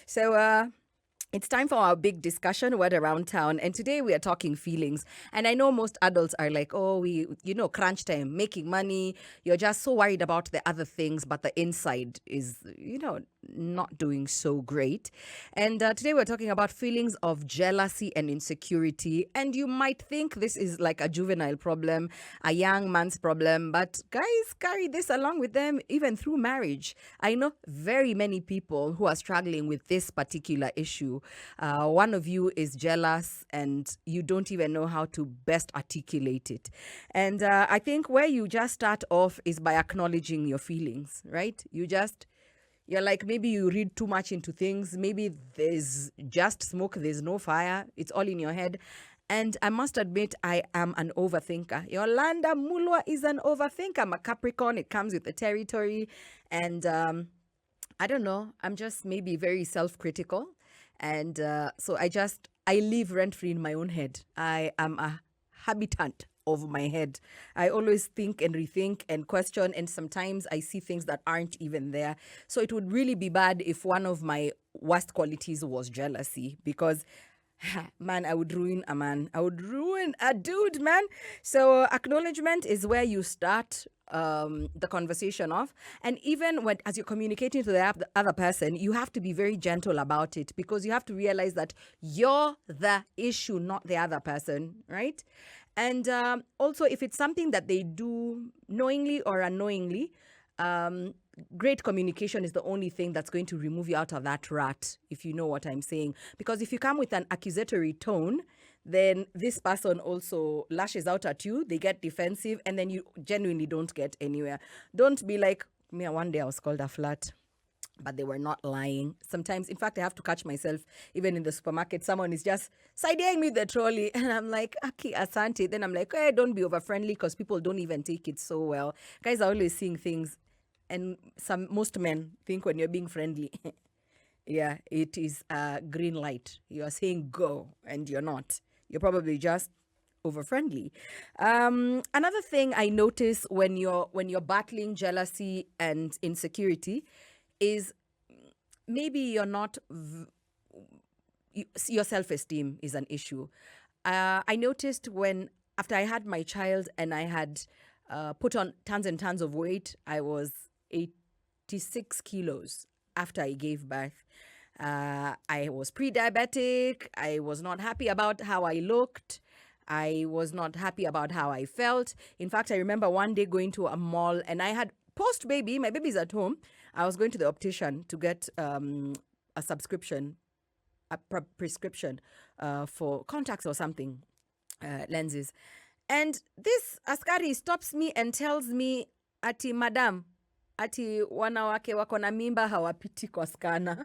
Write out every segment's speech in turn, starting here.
So, it's time for our big discussion word around town. And today we are talking feelings. And I know most adults are like, oh, crunch time, making money. You're just so worried about the other things, but the inside is, not doing so great. And today we're talking about feelings of jealousy and insecurity. And you might think this is like a juvenile problem, a young man's problem, but guys carry this along with them even through marriage. I know very many people who are struggling with this particular issue. One of you is jealous and you don't even know how to best articulate it. And I think where you just start off is by acknowledging your feelings, right? You're like, maybe you read too much into things. Maybe there's just smoke, there's no fire. It's all in your head. And I must admit, I am an overthinker. Yolanda Mulwa is an overthinker. I'm a Capricorn. It comes with the territory. And I don't know. I'm just maybe very self critical. And so I live rent free in my own head. I am a habitant of my head. I always think and rethink and question, and sometimes I see things that aren't even there. So it would really be bad if one of my worst qualities was jealousy, because man, I would ruin a man. I would ruin a dude, man. So acknowledgement is where you start the conversation off. And even when, as you're communicating to the other person, you have to be very gentle about it, because you have to realize that you're the issue, not the other person, right? And also, if it's something that they do knowingly or unknowingly, um, great communication is the only thing that's going to remove you out of that rut, if you know what I'm saying. Because if you come with an accusatory tone, then this person also lashes out at you, they get defensive, and then you genuinely don't get anywhere. Don't be like, me, one day I was called a flat, but they were not lying. Sometimes, in fact, I have to catch myself, even in the supermarket. Someone is just side-eyeing me with the trolley, and I'm like, Aki, asante. Then I'm like, hey, don't be over-friendly, because people don't even take it so well. Guys are always seeing things, and most men think when you're being friendly, yeah, it is a green light. You are saying go, and you're not. You're probably just over friendly. Another thing I notice when you're battling jealousy and insecurity is maybe you're not your self-esteem is an issue. I noticed when after I had my child and I had put on tons and tons of weight. I was 86 kilos after I gave birth. I was pre-diabetic. I was not happy about how I looked. I was not happy about how I felt. In fact, I remember one day going to a mall and I had post baby, my baby's at home. I was going to the optician to get a subscription, a prescription for contacts or something, lenses. And this askari stops me and tells me, ati madam, ati wanawake wako na mimba hawapiti kwa skana.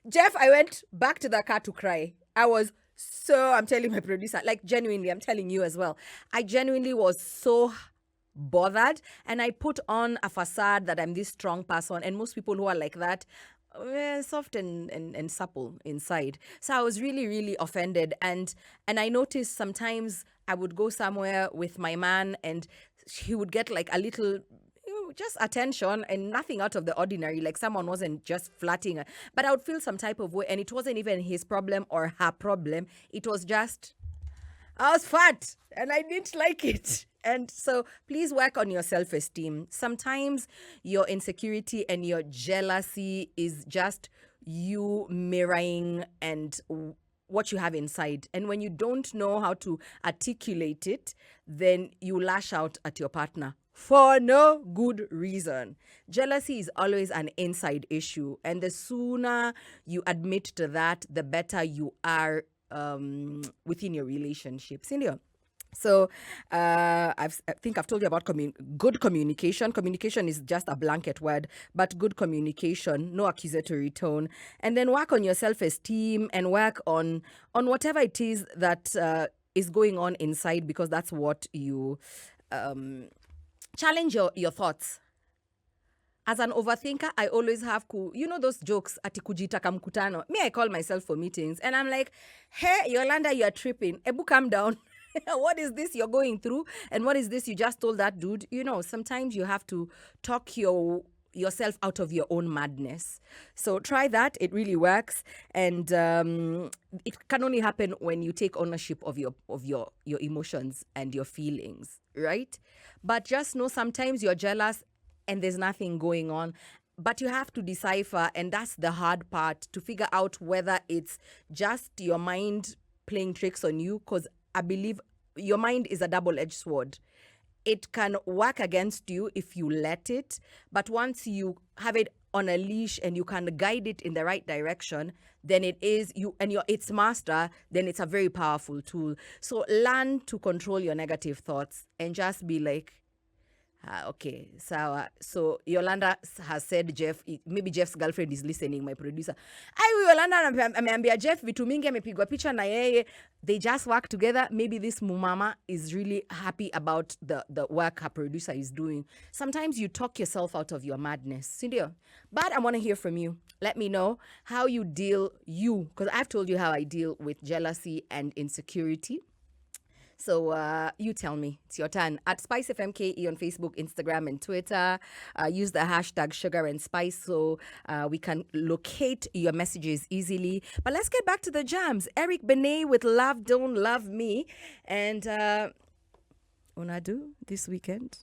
Jeff, I went back to the car to cry. I'm telling my producer, like genuinely, I'm telling you as well. I genuinely was so bothered, and I put on a facade that I'm this strong person, and most people who are like that, soft and supple inside. So I was really, really offended. And I noticed sometimes I would go somewhere with my man and he would get like a little just attention and nothing out of the ordinary, like someone wasn't just flirting her. But I would feel some type of way, and it wasn't even his problem or her problem. It was just I was fat and I didn't like it. And so please work on your self esteem. Sometimes your insecurity and your jealousy is just you mirroring and what you have inside. And when you don't know how to articulate it, then you lash out at your partner for no good reason. Jealousy is always an inside issue. And the sooner you admit to that, the better you are within your relationship. Cindy. So I think I've told you about good communication. Communication is just a blanket word, but good communication, no accusatory tone, and then work on your self-esteem and work on whatever it is that is going on inside, because that's what you challenge your thoughts. As an overthinker, I always have those jokes, ati kujitaka mkutano. Me, I call myself for meetings and I'm like, hey, Yolanda, you're tripping. Ebu, calm down. What is this you're going through? And what is this you just told that dude? Sometimes you have to talk your yourself out of your own madness. So try that. It really works. And it can only happen when you take ownership of your emotions and your feelings, right? But just know sometimes you're jealous and there's nothing going on. But you have to decipher, and that's the hard part, to figure out whether it's just your mind playing tricks on you, because I believe your mind is a double-edged sword. It can work against you if you let it, but once you have it on a leash and you can guide it in the right direction, then it is you and you're its master, then it's a very powerful tool. So learn to control your negative thoughts and just be like, okay, so Yolanda has said Jeff, maybe Jeff's girlfriend is listening, my producer. Yolanda ameambia Jeff vitu mingi, amepigwa picha na yeye. They just work together. Maybe this mumama is really happy about the work her producer is doing. Sometimes you talk yourself out of your madness, Cindy. But I want to hear from you. Let me know how you deal, because I've told you how I deal with jealousy and insecurity. So you tell me. It's your turn. At SpiceFMKE on Facebook, Instagram, and Twitter. Use the hashtag Sugar and Spice so we can locate your messages easily. But let's get back to the jams. Eric Benet with Love Don't Love Me. And Unadu this weekend.